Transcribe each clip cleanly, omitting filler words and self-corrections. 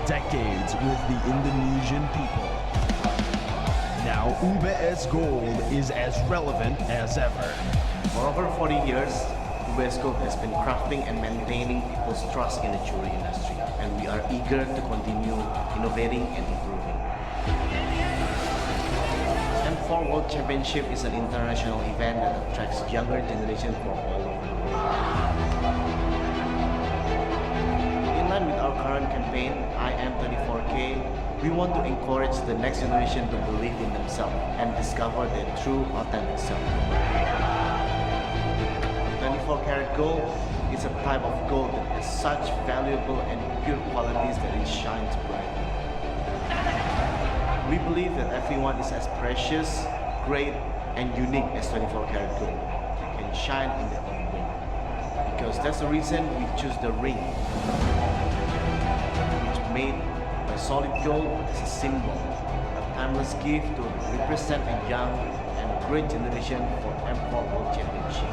decades with the Indonesian people. Now UBS Gold is as relevant as ever. For over 40 years, UBS Gold has been crafting and maintaining people's trust in the jewelry industry, and we are eager to continue innovating and improving. M4 World Championship is an international event that attracts younger generation from all over the world. In line with our current campaign, I Am 24K, we want to encourage the next generation to believe in themselves and discover their true, authentic self. 24-karat gold is a type of gold that has such valuable and pure qualities that it shines brightly. We believe that everyone is as precious, great, and unique as 24-karat gold. They can shine in their own way. Because that's the reason we choose the ring, which is made by solid gold as a symbol, a timeless gift to represent a young and great generation for M4 World Championship.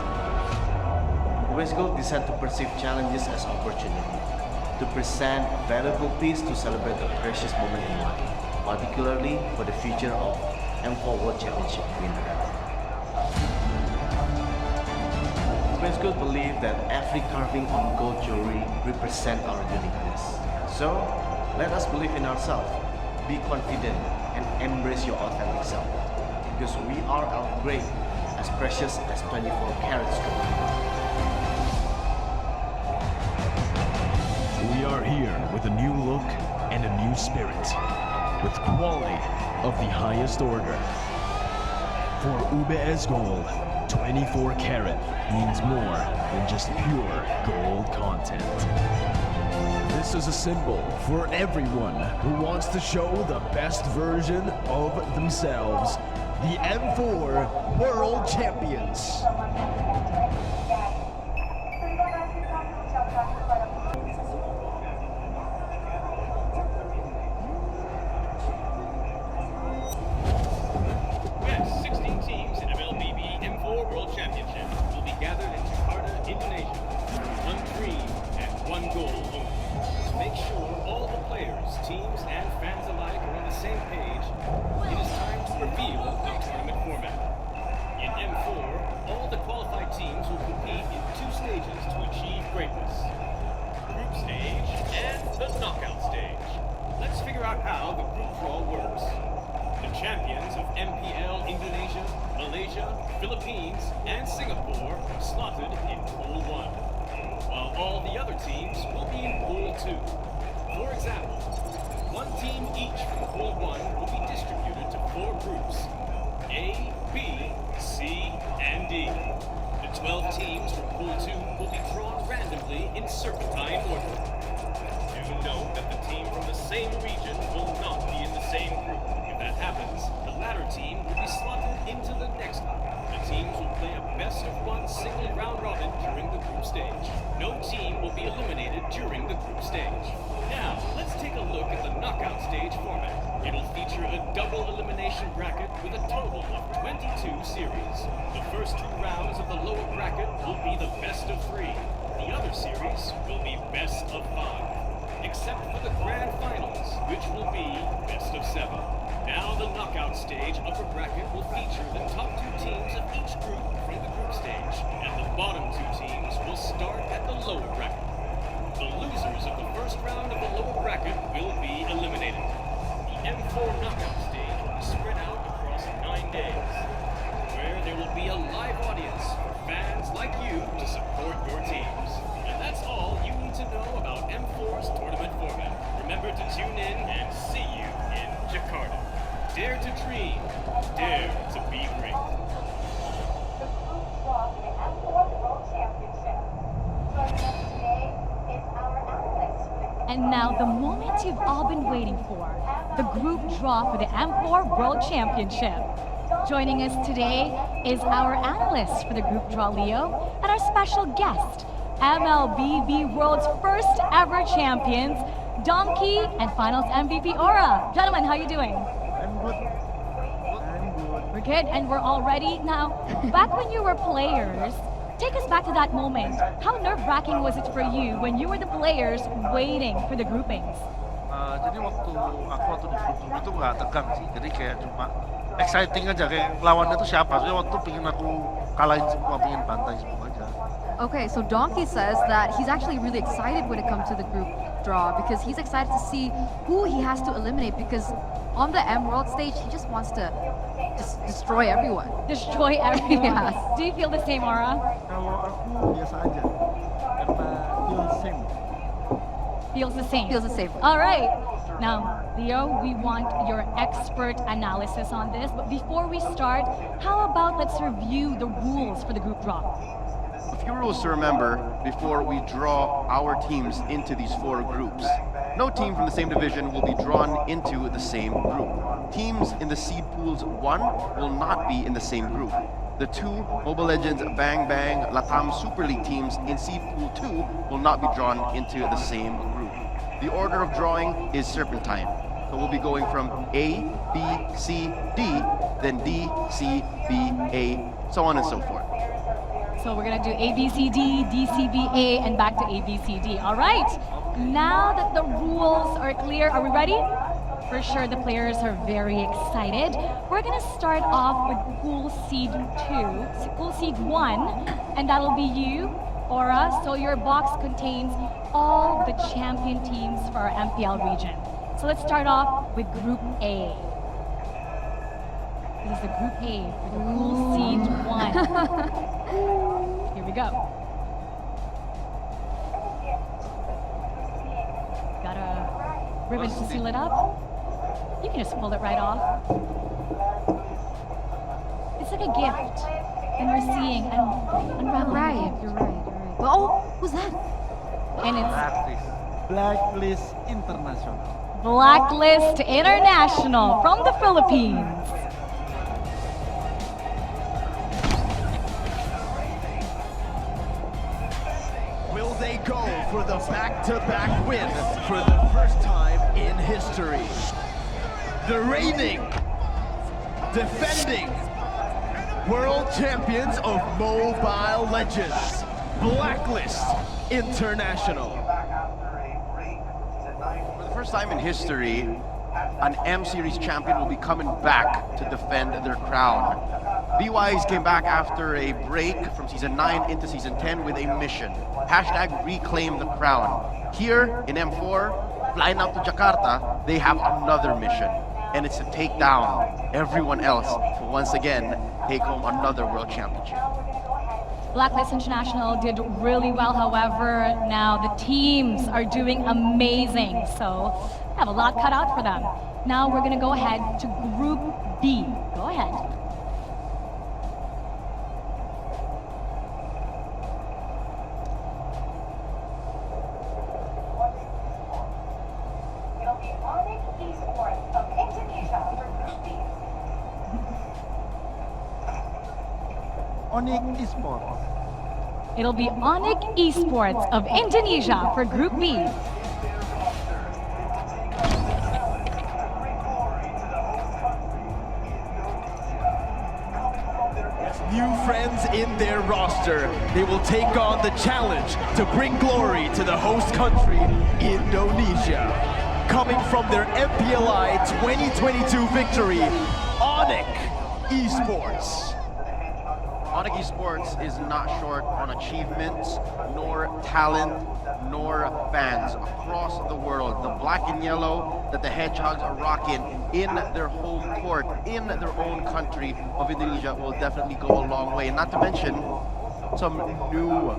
UBS Gold decided to perceive challenges as opportunity, to present a valuable piece to celebrate a precious moment in life, particularly for the future of M4 World Championship winner. UBS Gold believe that every carving on gold jewelry represents our uniqueness. So, let us believe in ourselves, be confident, and embrace your authentic self. Because we are as great, as precious as 24 carats gold. We are here with a new look and a new spirit, with quality of the highest order. For UBS Gold, 24 karat means more than just pure gold content. This is a symbol for everyone who wants to show the best version of themselves, the M4 World Champions. Indonesia. One dream and one goal only. To make sure all the players, teams, and fans alike are on the same page, it is time to reveal the tournament format. In M4, all the qualified teams will compete in two stages to achieve greatness. The group stage and the knockout stage. Let's figure out how the group draw works. The champions of MPL Indonesia, Malaysia, Philippines, and Singapore are slotted in Pool 1, while all the other teams will be in Pool 2. For example, one team each from Pool 1 will be distributed to 4 groups, A, B, C, and D. The 12 teams from Pool 2 will be drawn randomly in serpentine order. Do note that the team from the same region will not be in the same group. If that happens, the latter team will be slotted into the next group. The teams will play a best-of-1 single round robin during the group stage. No team will be eliminated during the group stage. Now, let's take a look at the knockout stage format. It'll feature a double elimination bracket with a total of 22 series. The first 2 rounds of the lower bracket will be the best of 3. The other series will be best of 5. Except for the grand finals, which will be best of 7. Now the knockout stage upper bracket will feature the top 2 teams of each group from the group stage, and the bottom 2 teams will start at the lower bracket. The losers of the first round of the lower bracket will be eliminated. The M4 knockout stage will be spread out across 9 days, where there will be a live audience for fans like you to support your teams. And that's all you need to know about M4's tournament format. Remember to tune in and see you in Jakarta. Dare to dream, dare to be great. The group draw for the M4 World Championship. Joining us today is our analyst. And now the moment you've all been waiting for, the group draw for the M4 World Championship. Joining us today is our analyst for the group draw, Leo, and our special guest, MLBB World's first ever champions, Donkey and Finals MVP Aura. Gentlemen, how are you doing? I'm good. We're good, and we're all ready. Now, back when you were players, take us back to that moment. How nerve-wracking was it for you when you were the players waiting for the groupings? Jadi waktu di grup itu nggak tegang sih, jadi kayak cuma exciting aja, kayak lawannya tuh siapa. Soalnya waktu pengen aku kalahin semua, pengen bantai semua aja. Okay, so Donkey says that he's actually really excited when it comes to the group draw because he's excited to see who he has to eliminate because on the M World stage, he just wants to just destroy everyone. Destroy everyone. Yes. Do you feel the same, Aura? Kalau aku biasa aja, karena feel same. Feels the same. Feels the same. All right. Now, Leo, we want your expert analysis on this. But before we start, how about let's review the rules for the group draw? A few rules to remember before we draw our teams into these 4 groups. No team from the same division will be drawn into the same group. Teams in the seed pools 1 will not be in the same group. The 2 Mobile Legends Bang Bang Latam Super League teams in seed pool 2 will not be drawn into the same group. The order of drawing is serpentine. So we'll be going from A, B, C, D, then D, C, B, A, so on and so forth. So we're gonna do A, B, C, D, D, C, B, A, and back to A, B, C, D. All right. Now that the rules are clear, are we ready? For sure, the players are very excited. We're gonna start off with Pool Seed 2, Pool Seed 1, and that'll be you, Aura. So your box contains all the champion teams for our MPL region. So let's start off with Group A. This is the Group A for the Pool Seed 1. Here we go. Got a ribbon to seal it up. You can just pull it right off. It's like a gift, and we're seeing unraveling. Right, you're right. Oh, who's that? And it's Blacklist International. Blacklist International from the Philippines. Will they go for the back-to-back win for the first time in history? The reigning, defending world champions of Mobile Legends, Blacklist International. For the first time in history, an M Series champion will be coming back to defend their crown. BYs came back after a break from Season 9 into Season 10 with a mission. Hashtag reclaim the crown. Here in M4, flying out to Jakarta, they have another mission. And it's to take down everyone else to once again take home another world championship. Blacklist International did really well, however, now the teams are doing amazing, so we have a lot cut out for them. Now we're going to go ahead to Group B. Go ahead. It'll be Onyx Esports of Indonesia for Group B. Onyx Esports. It'll be Onyx Esports of Indonesia for Group B. New friends in their roster, they will take on the challenge to bring glory to the host country, Indonesia. Coming from their MPLI 2022 victory, Onyx Esports. Onyx Esports is not short on achievements, nor talent, nor fans across the world. The black and yellow that the Hedgehogs are rocking in their home court, in their own country of Indonesia will definitely go a long way. And not to mention some new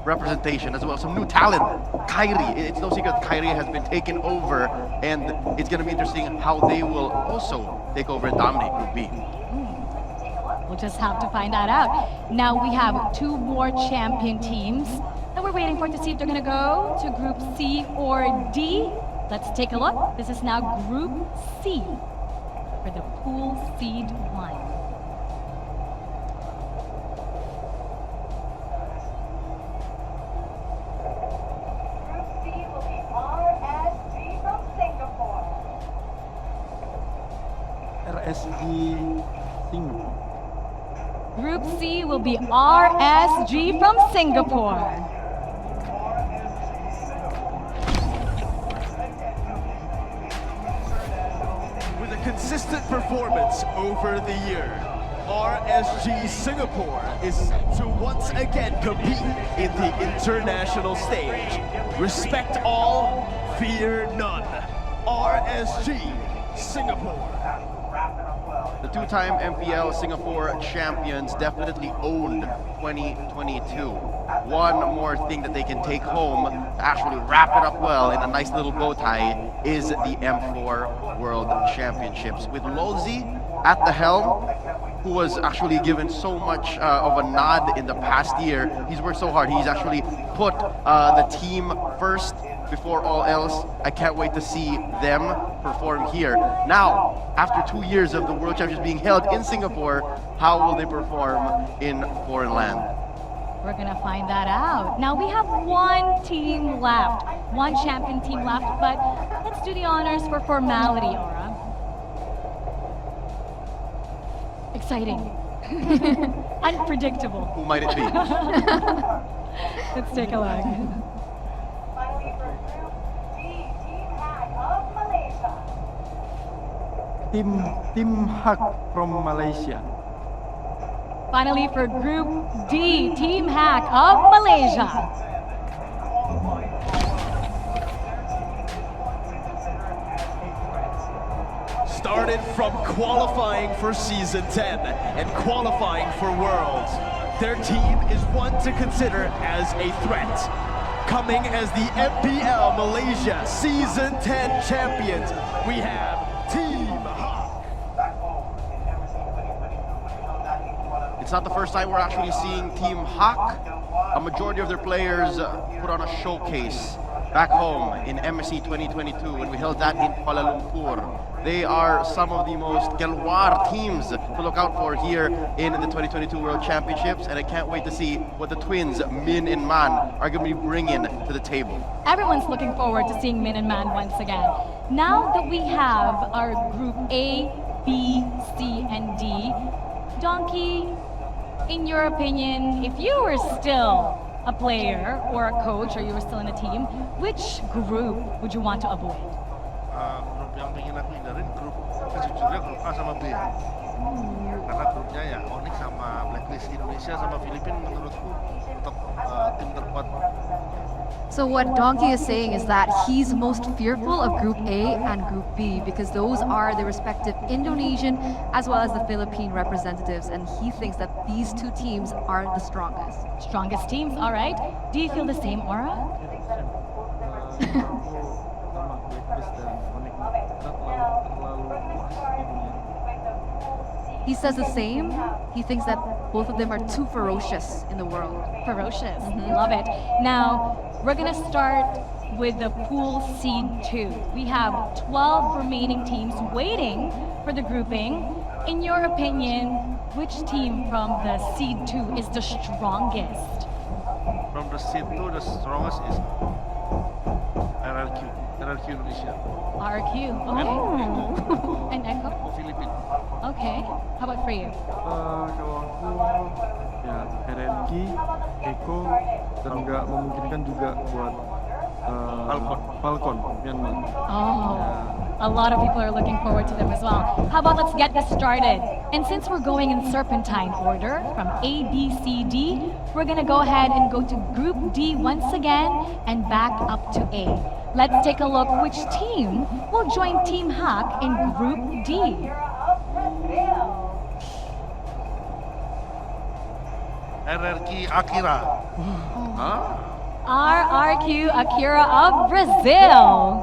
representation as well, some new talent. Kyrie, it's no secret Kyrie has been taken over, and it's going to be interesting how they will also take over and dominate Group B. We'll just have to find that out. Now we have 2 more champion teams that we're waiting for to see if they're going to go to Group C or D. Let's take a look. This is now Group C for the Pool Seed 1. Group C will be RSG from Singapore. RSG Singapore. Group C will be RSG from Singapore. consistent performance over the year, RSG Singapore is set to once again compete in the international stage. Respect all, fear none. RSG Singapore. The two-time MPL Singapore champions definitely owned 2022. One more thing that they can take home to actually wrap it up well in a nice little bow tie is the M4 World Championships. With Lolzi at the helm, who was actually given so much of a nod in the past year. He's worked so hard. He's actually put the team first before all else. I can't wait to see them perform here. Now, after 2 years of the World Championships being held in Singapore, how will they perform in foreign land? We're gonna find that out. Now we have one team left, one champion team left, but let's do the honors for formality, Aura. Exciting. Unpredictable. Who might it be? Let's take a look. Finally, for Group D, Team Hack of Malaysia. Tim Hak from Malaysia. Finally, for Group D, Team Hack of Malaysia. Started from qualifying for Season 10 and qualifying for Worlds. Their team is one to consider as a threat. Coming as the MPL Malaysia Season 10 champions, we have Team Hawk. It's not the first time we're actually seeing Team Hawk. A majority of their players put on a showcase back home in MSC 2022 when we held that in Kuala Lumpur. They are some of the most galwar teams to look out for here in the 2022 World Championships, and I can't wait to see what the twins, Min and Man, are going to be bringing to the table. Everyone's looking forward to seeing Min and Man once again. Now that we have our Group A, B, C, and D, Donkey, in your opinion, if you were still a player or a coach, or you were still in a team, which group would you want to avoid? Grup yang ingin aku hindarin grup sejujurnya grup A sama B. Karena grupnya ya Onyx sama Blacklist. Indonesia sama Filipina menurutku untuk tim terkuat. So what Donkey is saying is that he's most fearful of Group A and Group B because those are the respective Indonesian as well as the Philippine representatives, and he thinks that these two teams are the strongest. Strongest teams, all right. Do you feel the same, Aura? He says the same. He thinks that both of them are too ferocious in the world. Ferocious. Love it. Now, we're going to start with the pool seed 2. We have 12 remaining teams waiting for the grouping. In your opinion, which team from the seed 2 is the strongest? From the seed 2, the strongest is RRQ Indonesia. RQ. Okay. And Echo? Filipina. Okay. How about for you? Kalau aku ya RNG, Eko, dan nggak memungkinkan juga buat Falcon Myanmar. Oh, a lot of people are looking forward to them as well. How about let's get this started? And since we're going in serpentine order from A, B, C, D, we're gonna go ahead and go to Group D once again and back up to A. Let's take a look which team will join Team Hack in Group D. RRQ Akira. RRQ Akira of Brazil.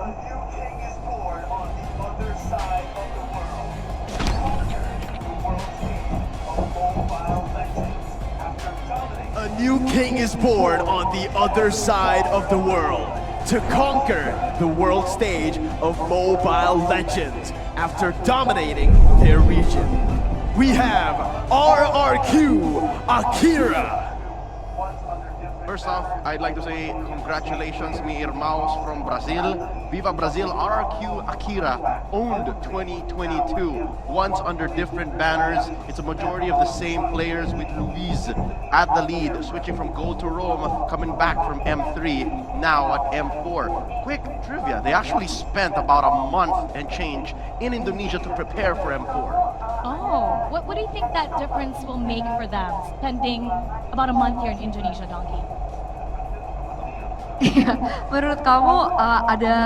A new king is born on the other side of the world to conquer the world stage of Mobile Legends after dominating their region. We have RRQ Akira. First off, I'd like to say congratulations, mi irmãos from Brazil. Viva Brazil, RRQ Akira owned 2022. Once under different banners, it's a majority of the same players with Luis at the lead, switching from gold to Rome, coming back from M3, now at M4. Quick trivia, they actually spent about a month and change in Indonesia to prepare for M4. Oh, what do you think that difference will make for them, spending about a month here in Indonesia, Donkey? Menurut kamu ada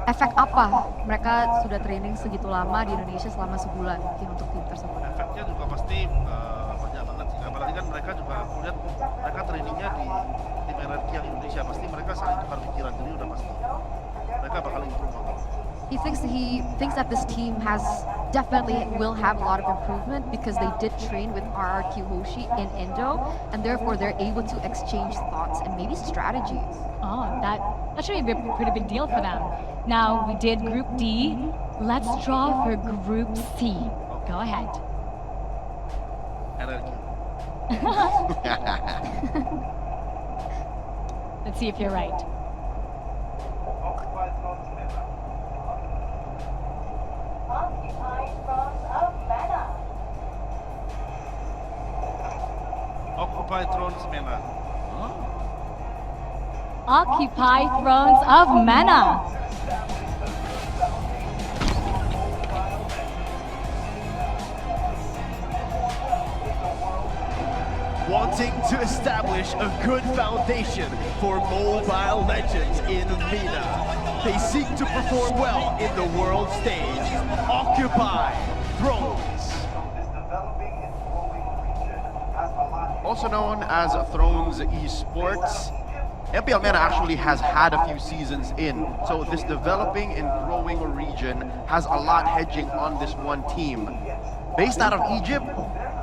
efek apa mereka sudah training segitu lama di Indonesia selama sebulan mungkin untuk tim tersebut? Efeknya juga pasti banyak banget sih. Apalagi kan mereka juga lihat mereka trainingnya di tim RRQ yang Indonesia, pasti mereka saling tukar pikiran, jadi udah pasti mereka bakal improve banget. He thinks that this team definitely will have a lot of improvement because they did train with RRQ Hoshi in Indo, and therefore they're able to exchange thoughts and maybe strategies. Oh, that should be a pretty big deal for them. Now, we did Group D. Let's draw for Group C. Go ahead. RRQ. Let's see if you're right. Occupy thrones of Mana. Occupy Thrones Mena. Occupy Thrones of Mana. Wanting to establish a good foundation for mobile legends in MENA, they seek to perform well in the world stage. Occupy Thrones. Also known as Thrones Esports, MPL MENA actually has had a few seasons in, so this developing and growing region has a lot hedging on this one team. Based out of Egypt,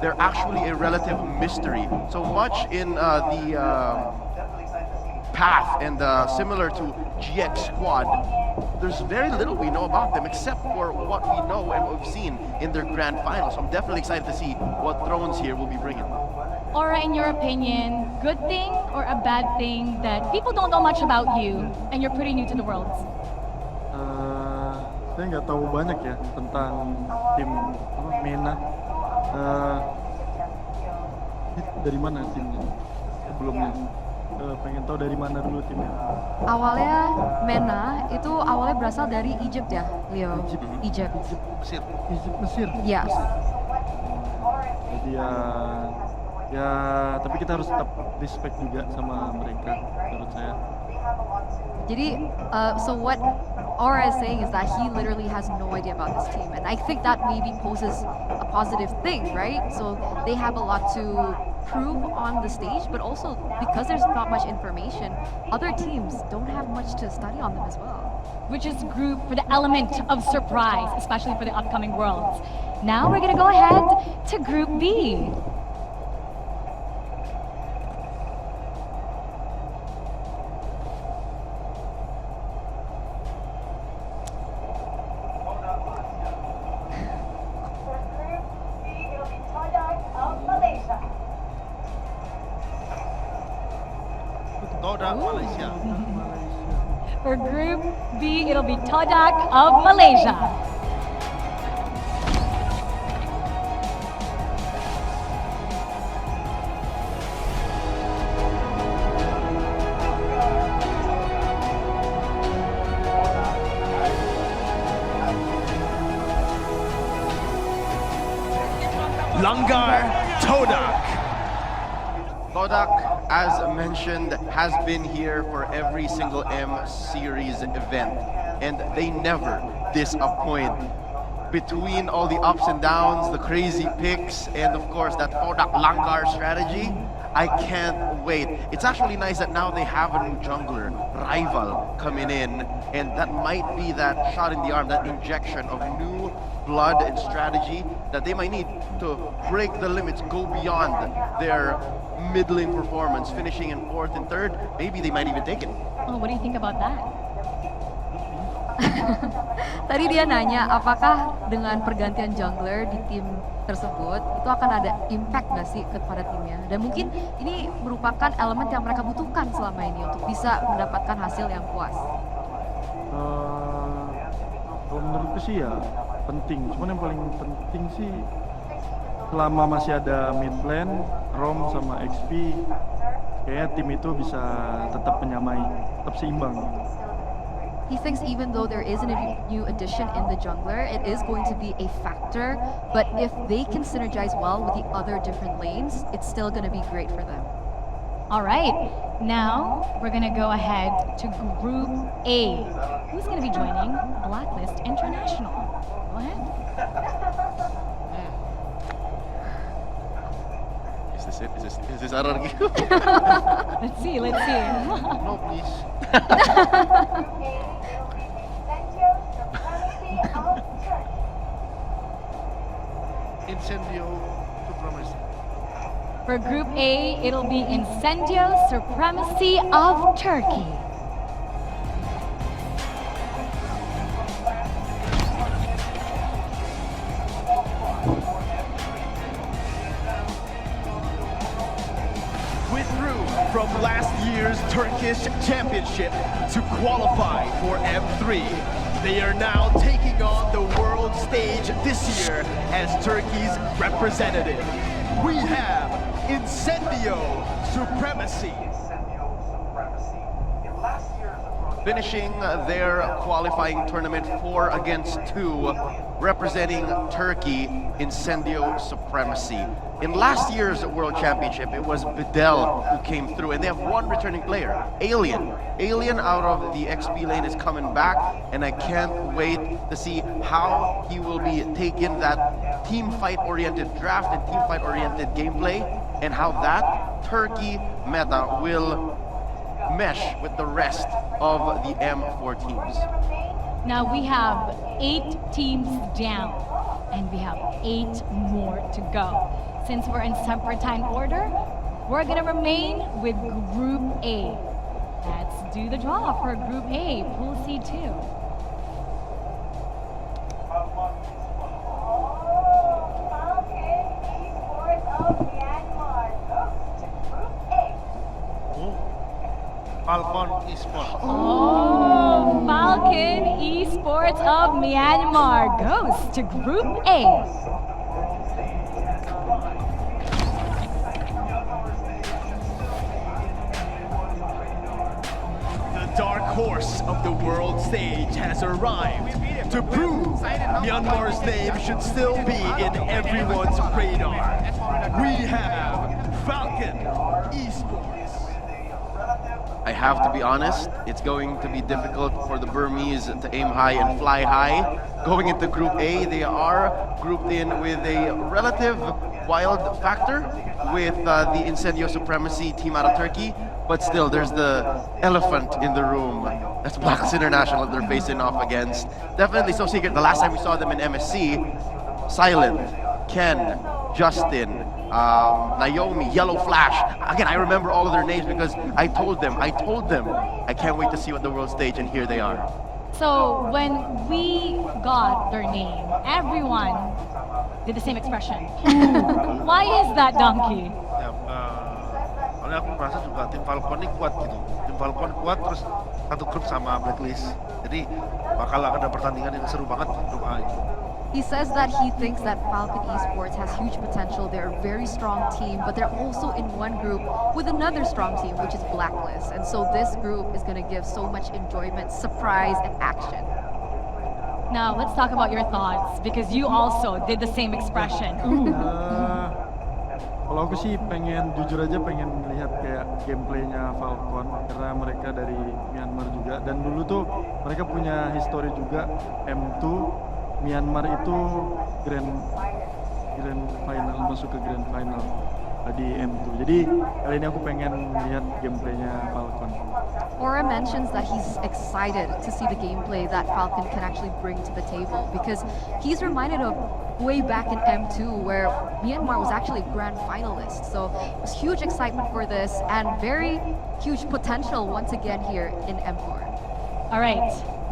they're actually a relative mystery. So much in the path and similar to GX Squad, there's very little we know about them except for what we know and what we've seen in their grand final. So I'm definitely excited to see what Thrones here will be bringing. Aura, in your opinion, good thing or a bad thing that people don't know much about you and you're pretty new to the world? Saya nggak tahu banyak ya tentang tim MENA. Dari mana timnya sebelumnya? Pengen tahu dari mana dulu timnya? Awalnya MENA itu awalnya berasal dari Egypt ya, Leo? Egypt. Mesir. Mesir. Iya. Jadi ya tapi kita harus tetap respect juga sama mereka menurut saya. Jadi, so what Aura is saying is that he literally has no idea about this team, and I think that maybe poses a positive thing, right? So they have a lot to prove on the stage, but also because there's not much information, other teams don't have much to study on them as well. Which is group for the element of surprise, especially for the upcoming worlds. Now we're gonna go ahead to Group B. Todak Malaysia. For Group B, it'll be Todak of Malaysia. Langgar Todak. Todak, as mentioned, has been here for every single M Series event, and they never disappoint. Between all the ups and downs, the crazy picks, and of course that Todak Langgar strategy, I can't wait. It's actually nice that now they have a new jungler, rival, coming in, and that might be that shot in the arm, that injection of new blood and strategy that they might need to break the limits, go beyond their middling performance, finishing in 4th and 3rd. Maybe they might even take it. Oh, what do you think about that? Tadi dia nanya apakah dengan pergantian jungler di tim tersebut itu akan ada impact nggak sih kepada timnya? Dan mungkin ini merupakan elemen yang mereka butuhkan selama ini untuk bisa mendapatkan hasil yang puas. Kalau menurutku sih ya penting. Cuman yang paling penting sih selama masih ada mid lane, Rom sama XP, kayaknya tim itu bisa tetap menyamai, tetap seimbang. He thinks even though there isn't a new addition in the jungler, it is going to be a factor. But if they can synergize well with the other different lanes, it's still going to be great for them. All right, now we're gonna go ahead to Group A. Who's gonna be joining Blacklist International? Go ahead. Is this it? Is this RRQ? Let's see, let's see. No, please. Incendio Supremacy. For Group A, it'll be Incendio Supremacy of Turkey. Withdrew from last year's Turkish Championship to qualify for M3. They are now taking on the world stage this year as Turkey's representative. We have Incendio Supremacy. Finishing their qualifying tournament 4-2, representing Turkey, Incendio Supremacy. In last year's World Championship, it was Bedell who came through, and they have one returning player, Alien. Alien out of the XP lane is coming back, and I can't wait to see how he will be taking that team fight-oriented draft and team fight-oriented gameplay, and how that Turkey meta will mesh with the rest of the M4 teams. Now we have 8 teams down, and we have 8 more to go. Since we're in separate time order, we're gonna remain with Group A. Let's do the draw for Group A, Pool C2. Falcon Esports. Oh, Falcon Esports of Myanmar goes to Group A. The dark horse of the world stage has arrived to prove Myanmar's name should still be in everyone's radar. We have Falcon Esports. I have to be honest, it's going to be difficult for the Burmese to aim high and fly high. Going into Group A, they are grouped in with a relative wild factor with the Incendio Supremacy team out of Turkey. But still, there's the elephant in the room. That's Blacklist International that they're facing off against. Definitely so secret. The last time we saw them in MSC, Silent, Ken, Justin, Naomi, Yellow Flash. Again, I remember all of their names because I told them, I can't wait to see what the world stage, and here they are. So when we got their name, everyone did the same expression. Why is that, Donkey? Ya, soalnya aku merasa juga tim Falcon ini kuat gitu. Tim Falcon kuat terus satu grup sama Blacklist. Jadi bakal ada pertandingan yang seru banget di grup A ini. He says that he thinks that Falcon Esports has huge potential. They're a very strong team, but they're also in one group with another strong team, which is Blacklist. And so this group is going to give so much enjoyment, surprise, and action. Now let's talk about your thoughts because you also did the same expression. Kalau aku sih jujur aja pengen lihat kayak gameplaynya Falcon karena mereka dari Myanmar juga, dan dulu tuh mereka punya histori juga M2 Myanmar itu grand final, masuk ke grand final di M2. Jadi kali ini aku pengen lihat gameplaynya Falcon. Aura mentions that he's excited to see the gameplay that Falcon can actually bring to the table because he's reminded of way back in M2 where Myanmar was actually grand finalist. So there's huge excitement for this and very huge potential once again here in M4. All right,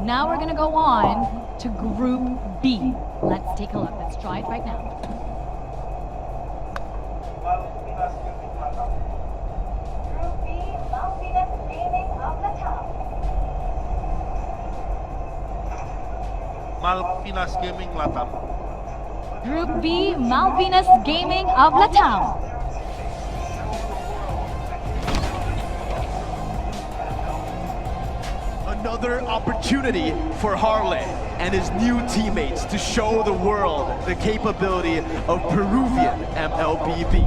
now we're gonna go on to Group B. Let's take a look. Let's try it right now. Group B, Malvinas Gaming of Latam. Malvinas Gaming Latam. Group B, Malvinas Gaming of Latam. Another opportunity for Harley and his new teammates to show the world the capability of Peruvian MLBB.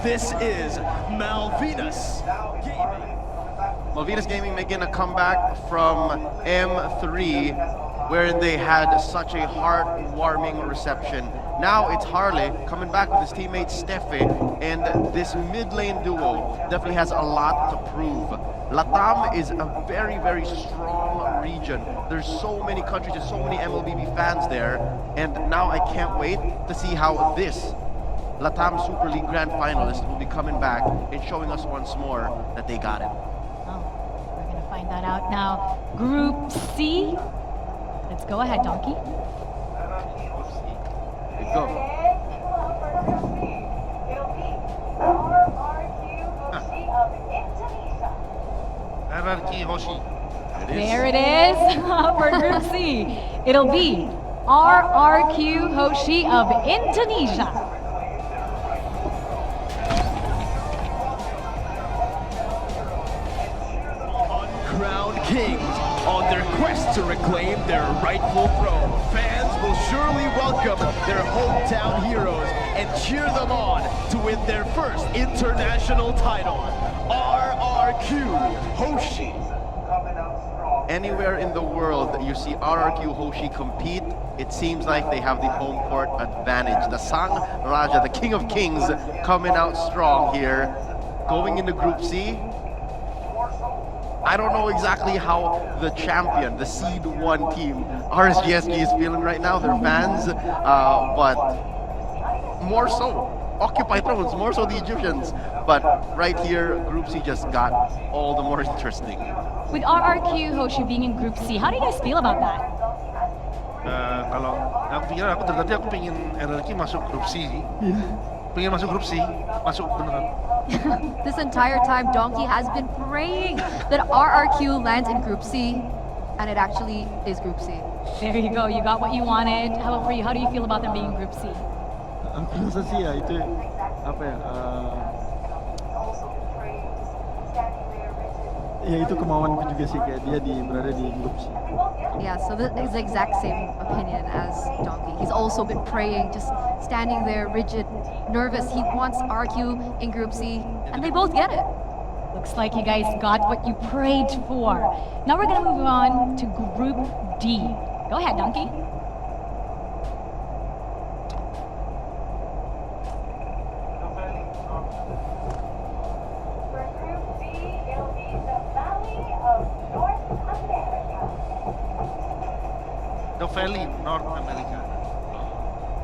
This is Malvinas Gaming. Malvinas Gaming making a comeback from M3, where they had such a heartwarming reception. Now it's Harley coming back with his teammate Steffe, and this mid lane duo definitely has a lot to prove. Latam is a very, very strong region. There's so many countries, there's so many MLBB fans there, and now I can't wait to see how this Latam Super League Grand Finalist will be coming back and showing us once more that they got it. Oh, we're gonna find that out now. Group C. Let's go ahead, Donkey. Let's go. RRQ Hoshi. There it is for Group C. It'll be RRQ Hoshi of Indonesia. Uncrowned kings on their quest to reclaim their rightful throne. Fans will surely welcome their hometown heroes and cheer them on to win their first international title. RRQ Hoshi. Anywhere in the world that you see RRQ Hoshi compete, it seems like they have the home court advantage. The Sang Raja, the King of Kings, coming out strong here. Going into Group C, I don't know exactly how the champion, the seed 1 team, RSGSG is feeling right now, their fans, but more so, Occupy Thrones, more so the Egyptians. But right here, Group C just got all the more interesting. With RRQ Hoshi being in Group C, how do you guys feel about that? Kalau aku pikir aku dari tadi aku pengen RRQ masuk grup C. Pengen masuk grup C, masuk beneran. This entire time, Donkey has been praying that RRQ lands in Group C, and it actually is Group C. There you go, you got what you wanted. How about for you? How do you feel about them being in Group C? Aku rasa sih ya itu apa ya? Ya itu kemauanku juga sih kayak dia berada di grup C. Yeah, so this is the exact same opinion as Donkey. He's also been praying, just standing there, rigid, nervous. He wants RQ in Group C, and they both get it. Looks like you guys got what you prayed for. Now we're gonna move on to Group D. Go ahead, Donkey. For Group D, it'll be the Valley of North America. The Valley, North America.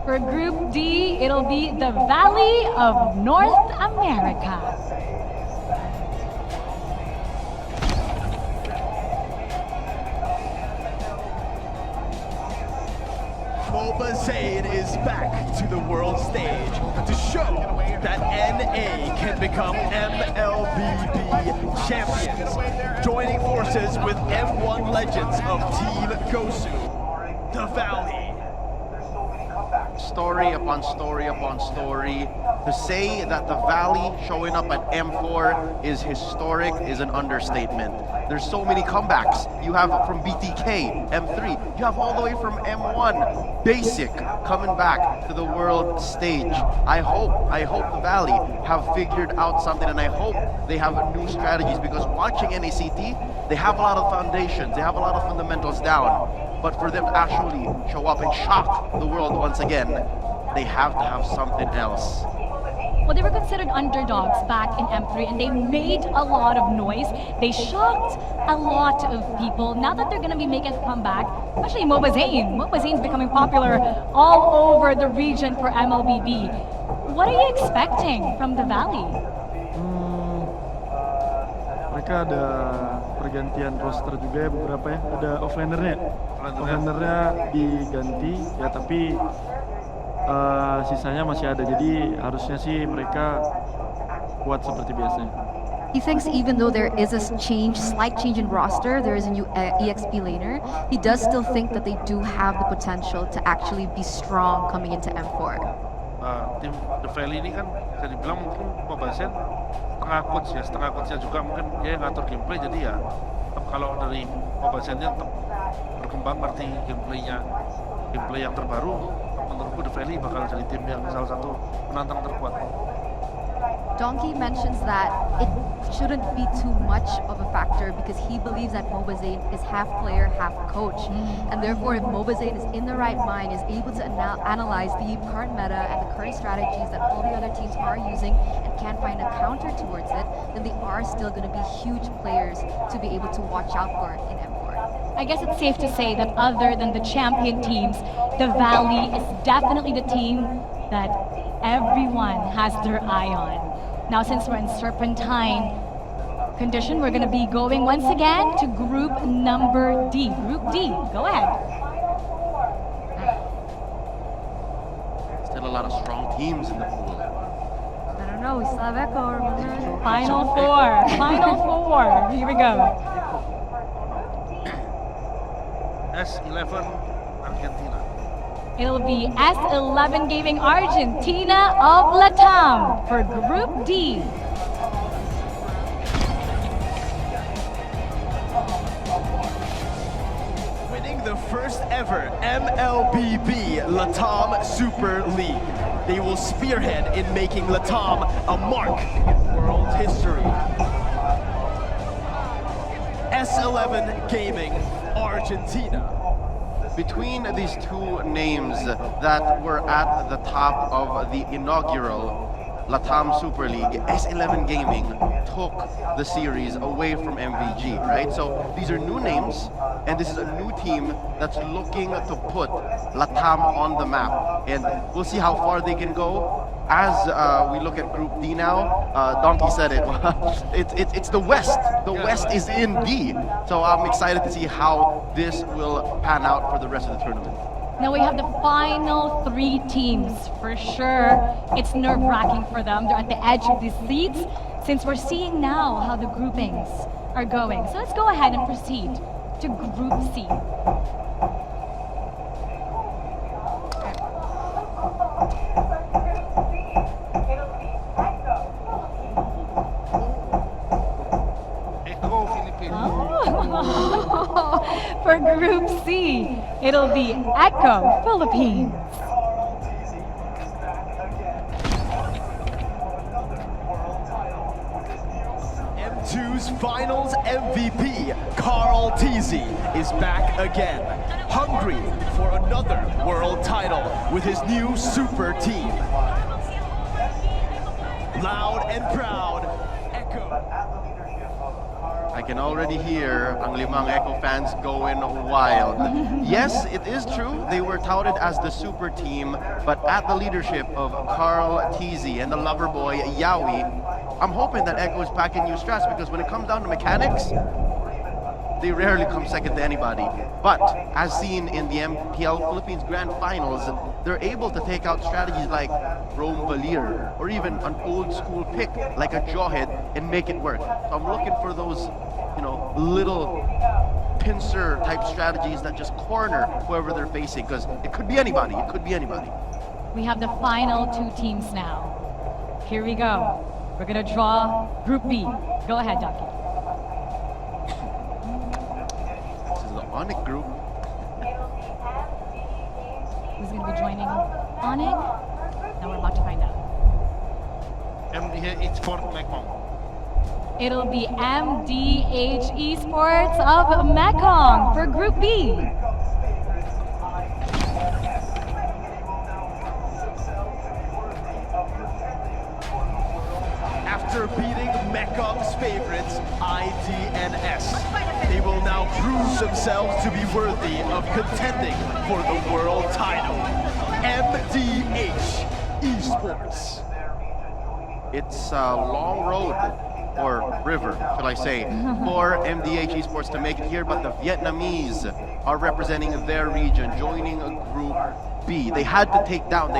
For Group D, it'll be the Valley of North America. Moba Zayn is back to the world stage to show that NA can become MLBB champions, joining forces with M1 legends of Team Gosu, the Valley. Story upon story upon story. To say that the Valley showing up at M4 is historic is an understatement. There's so many comebacks. You have from BTK, M3, you have all the way from M1, Basic, coming back to the world stage. I hope the Valley have figured out something, and I hope they have new strategies, because watching NACT, they have a lot of foundations, they have a lot of fundamentals down. But for them to actually show up and shock the world once again, they have to have something else. Well, they were considered underdogs back in M3, and they made a lot of noise. They shocked a lot of people. Now that they're going to be making a comeback, especially Moba Zayn. Moba Zayn's becoming popular all over the region for MLBB. What are you expecting from the Valley? mereka ada pergantian roster juga ya beberapa ya. Ada offlanernya. Offlanernya diganti ya, tapi sisanya masih ada. Jadi harusnya sih mereka kuat seperti biasanya. He thinks even though there is a slight change in roster, there is a new EXP laner, he does still think that they do have the potential to actually be strong coming into M4. Tim The Valley ini kan bisa dibilang mungkin Mobile Legends setengah coachnya juga mungkin dia yang ngatur gameplay, jadi ya kalau dari Mobile Legends tetap berkembang ngerti gameplay yang terbaru, menurutku The Valley bakal jadi tim yang salah satu penantang terkuat. Donkey mentions that it shouldn't be too much of a factor because he believes that Mobazane is half player, half coach. And therefore, if Mobazane is in the right mind, is able to analyze the current meta and the current strategies that all the other teams are using and can find a counter towards it, then they are still going to be huge players to be able to watch out for in M4. I guess it's safe to say that other than the champion teams, the Valley is definitely the team that everyone has their eye on. Now, since we're in serpentine condition, we're going to be going once again to group number D. Group D, go ahead. Still a lot of strong teams in the pool. I don't know, we still have Echo, remember? Final four, here we go. S11 Argentina. It'll be S11 Gaming Argentina of Latam for Group D. Winning the first ever MLBB Latam Super League. They will spearhead in making Latam a mark in world history. S11 Gaming Argentina. Between these two names that were at the top of the inaugural Latam Super League, S11 Gaming took the series away from MVG, right? So these are new names, and this is a new team that's looking to put Latam on the map. And we'll see how far they can go. As we look at Group D now, Donkey said it, it's the West. The West is in D. So I'm excited to see how this will pan out for the rest of the tournament. Now we have the final three teams. For sure, it's nerve-wracking for them. They're at the edge of these seats since we're seeing now how the groupings are going. So let's go ahead and proceed to Group C. For Group C, it'll be Echo Philippines. M2's finals MVP, Carl Teasy, is back again, hungry for another world title with his new super team. Loud and proud, Echo. I can already hear ang limang Echo fans going wild. Yes, it is true, they were touted as the super team, but at the leadership of Carl Teasy and the lover boy Yawi, I'm hoping that Echo is packing new strats because when it comes down to mechanics, they rarely come second to anybody. But as seen in the MPL Philippines Grand Finals, they're able to take out strategies like Rome Valier or even an old school pick like a Jawhead and make it work. So I'm looking for those, little pincer type strategies that just corner whoever they're facing, because it could be anybody. It could be anybody. We have the final two teams now. Here we go. We're gonna draw Group B. Go ahead, Donkey. This is the Onyx group. Who's gonna be joining Onyx? Now we're about to find out. MDH Sport Mekong. It'll be MDH Esports of Mekong for Group B. After beating Mekong's favorites, IDNS, they will now prove themselves to be worthy of contending for the world title. MDH Esports. it's a long road, or river, should I say, for MDH Esports to make it here, but the Vietnamese are representing their region, joining a Group B. They had to take down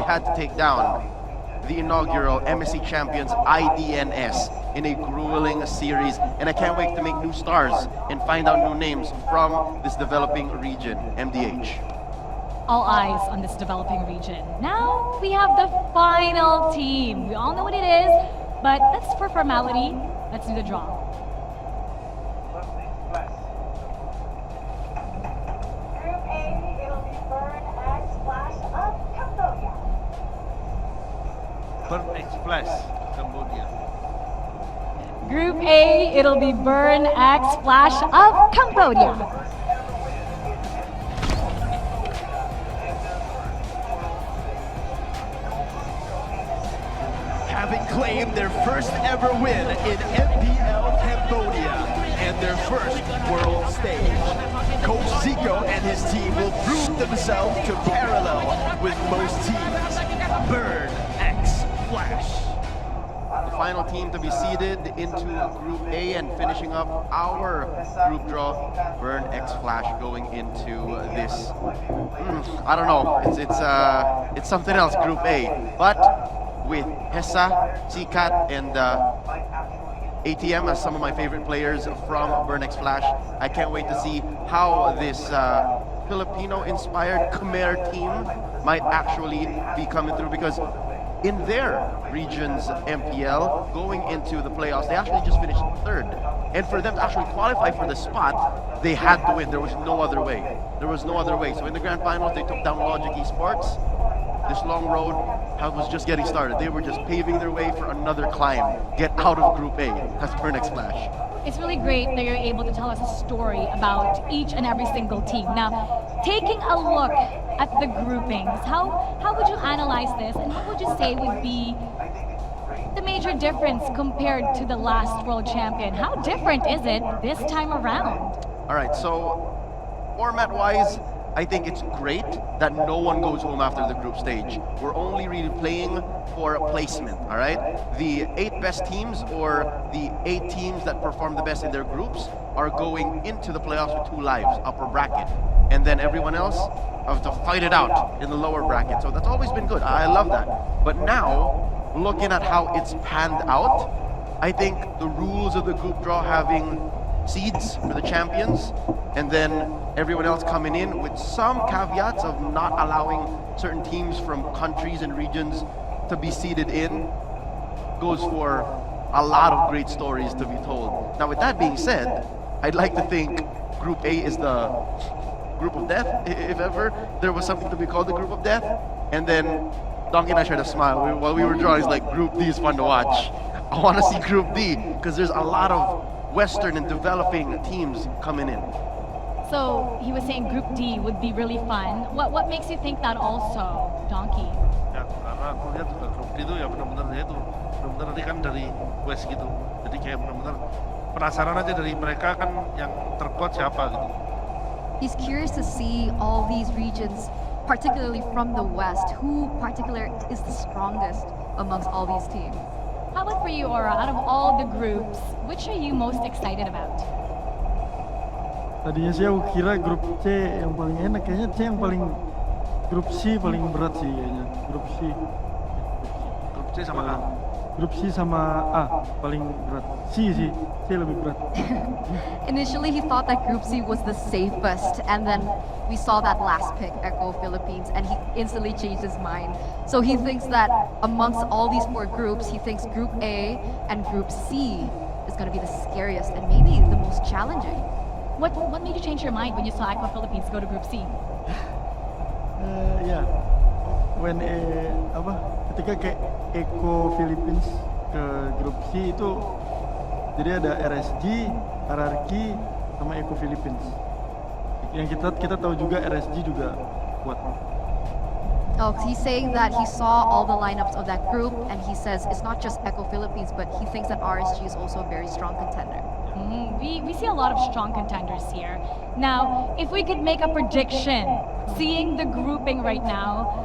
the inaugural MSC champions IDNS in a grueling series, and I can't wait to make new stars and find out new names from this developing region, MDH. All eyes on this developing region. Now we have the final team. We all know what it is, but that's for formality. Let's do the draw. Group A, it'll be Burn X Flash of Cambodia. Burn Express, Cambodia. Group A, it'll be Burn X Flash of Cambodia. Having claimed their first ever win in MPL Cambodia and their first world stage, Coach Zico and his team will prove themselves to parallel with most teams. Burn X Flash. The final team to be seeded into Group A and finishing up our group draw, Burn X Flash going into this. I don't know. It's something else. Group A, but with Hessa, Sikat, and ATM as some of my favorite players from Burn X Flash, I can't wait to see how this Filipino-inspired Khmer team might actually be coming through, because in their region's MPL, going into the playoffs, they actually just finished third. And for them to actually qualify for the spot, they had to win. There was no other way. So in the grand finals, they took down Logic Esports. This long road was just getting started. They were just paving their way for another climb. Get out of Group A. That's Burn X Flash. It's really great that you're able to tell us a story about each and every single team. Now, taking a look at the groupings, how would you analyze this, and what would you say would be the major difference compared to the last world champion? How different is it this time around? All right, so format-wise, I think it's great that no one goes home after the group stage. We're only really playing for placement, all right? The 8 best teams, or the 8 teams that perform the best in their groups, are going into the playoffs with 2 lives, upper bracket. And then everyone else have to fight it out in the lower bracket. So that's always been good. I love that. But now, looking at how it's panned out, I think the rules of the group draw, having seeds for the champions, and then everyone else coming in with some caveats of not allowing certain teams from countries and regions to be seeded in, goes for a lot of great stories to be told. Now, with that being said, I'd like to think Group A is the group of death, if ever there was something to be called the group of death. And then Donkey and I tried to smile while we were drawing. It's like, Group D is fun to watch. I want to see Group D, because there's a lot of Western and developing teams coming in. So he was saying Group D would be really fun. What makes you think that also, Donkey? Ya, karena aku lihat juga grup D itu ya benar-benar ini kan dari West gitu. Jadi kayak benar-benar penasaran aja dari mereka kan yang terkuat siapa gitu. He's curious to see all these regions, particularly from the West, who particular is the strongest amongst all these teams. How about for you, Aura? Out of all the groups, which are you most excited about? Tadinya sih aku kira grup C yang paling enak, kayaknya C yang paling, grup C paling berat sih kayaknya. Grup C sama A. Grup C sama A paling berat. C lebih berat. Initially, he thought that Group C was the safest, and then we saw that last pick, Echo Philippines, and he instantly changed his mind. So he thinks that amongst all these 4 groups, he thinks Group A and Group C is going to be the scariest and maybe the most challenging. What made you change your mind when you saw Aqua Philippines go to Group C? Ya, ketika ke Eco Philippines ke grup C itu, jadi ada RSG, RRQ, sama Eco Philippines. Yang kita tahu juga RSG juga kuat. Oh, he's saying that he saw all the lineups of that group, and he says it's not just Echo Philippines, but he thinks that RSG is also a very strong contender. We see a lot of strong contenders here. Now, if we could make a prediction, seeing the grouping right now,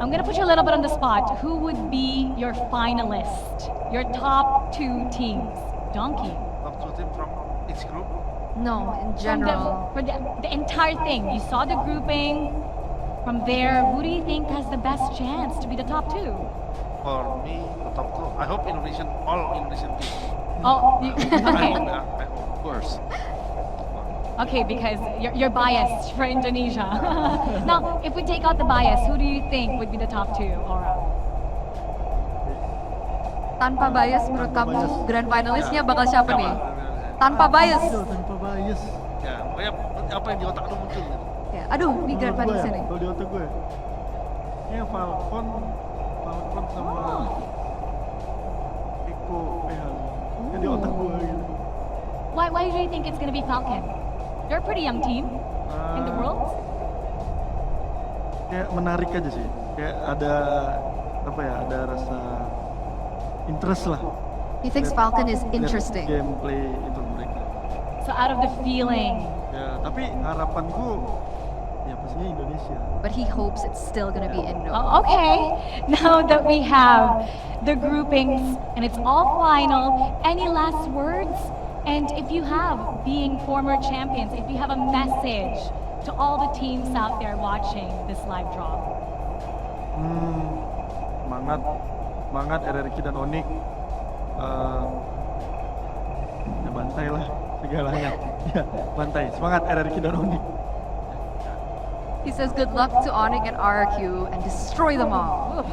I'm gonna put you a little bit on the spot. Who would be your finalist your top 2 teams. Donkey. Top 2 team from each group. No, in From general. for the entire thing. You saw the grouping. From there, who do you think has the best chance to be the top 2? For me, the top 2. I hope all Indonesian teams. Oh, I okay. hope, yeah. I hope. Of course. Okay, because you're biased for Indonesia. Now, if we take out the bias, who do you think would be the top 2, Aura? Tanpa bias, menurut kamu bias. grand finalistnya bakal siapa nih? Sama. Tanpa bias. Aduh, tanpa bias. Ya, pokoknya apa yang di otak lu muncul gitu. Ya, aduh, ini grand Menurut gue finalistnya ya, nih. kalau di otak gue kayaknya Falcon sama Eko Pehal yang di otak gue gitu. Why do you think it's gonna be Falcon? They're a pretty young team in the world. Kayak menarik aja sih, kayak ada apa ya, ada rasa interest lah. He thinks Falcon is Lihat interesting. gameplay itu mereka. So out of the feeling. Ya, tapi harapanku ya pastinya Indonesia. But he hopes it's still gonna be Indo. Oh, okay, now that we have the groupings and it's all final, any last words? And if you have, being former champions, if you have a message to all the teams out there watching this live draw. Semangat RRQ dan Onik. Ya bantai lah segalanya. Ya, bantai. Semangat RRQ dan Onik. He says good luck to Onyx and RRQ and destroy them all.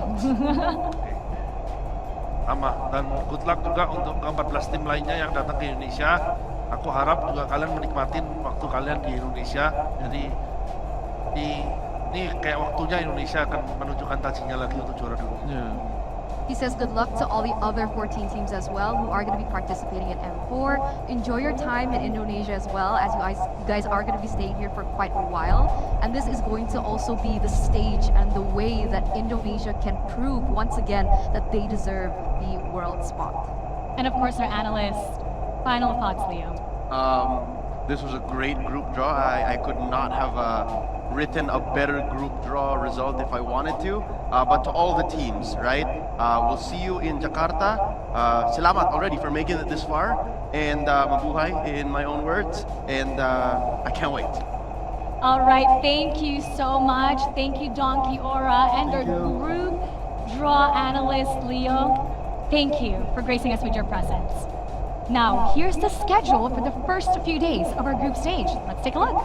Sama, dan good luck juga untuk ke-14 tim lainnya yang datang ke Indonesia. Aku harap juga kalian menikmatin waktu kalian di Indonesia. Jadi ini kayak waktunya Indonesia akan menunjukkan tajinya lagi untuk juara dunia. Ya. He says good luck to all the other 14 teams as well who are going to be participating in M4. Enjoy your time in Indonesia as well, as you guys are going to be staying here for quite a while. And this is going to also be the stage and the way that Indonesia can prove once again that they deserve the world spot. And of course our analyst, final thoughts, Leo. This was a great group draw. I could not have written a better group draw result if I wanted to. But to all the teams, right? We'll see you in Jakarta. Selamat already for making it this far. And mabuhay in my own words. And I can't wait. All right, thank you so much. Thank you, Donkey Aura, and our group draw analyst, Leo. Thank you for gracing us with your presence. Now, here's the schedule for the first few days of our group stage. Let's take a look.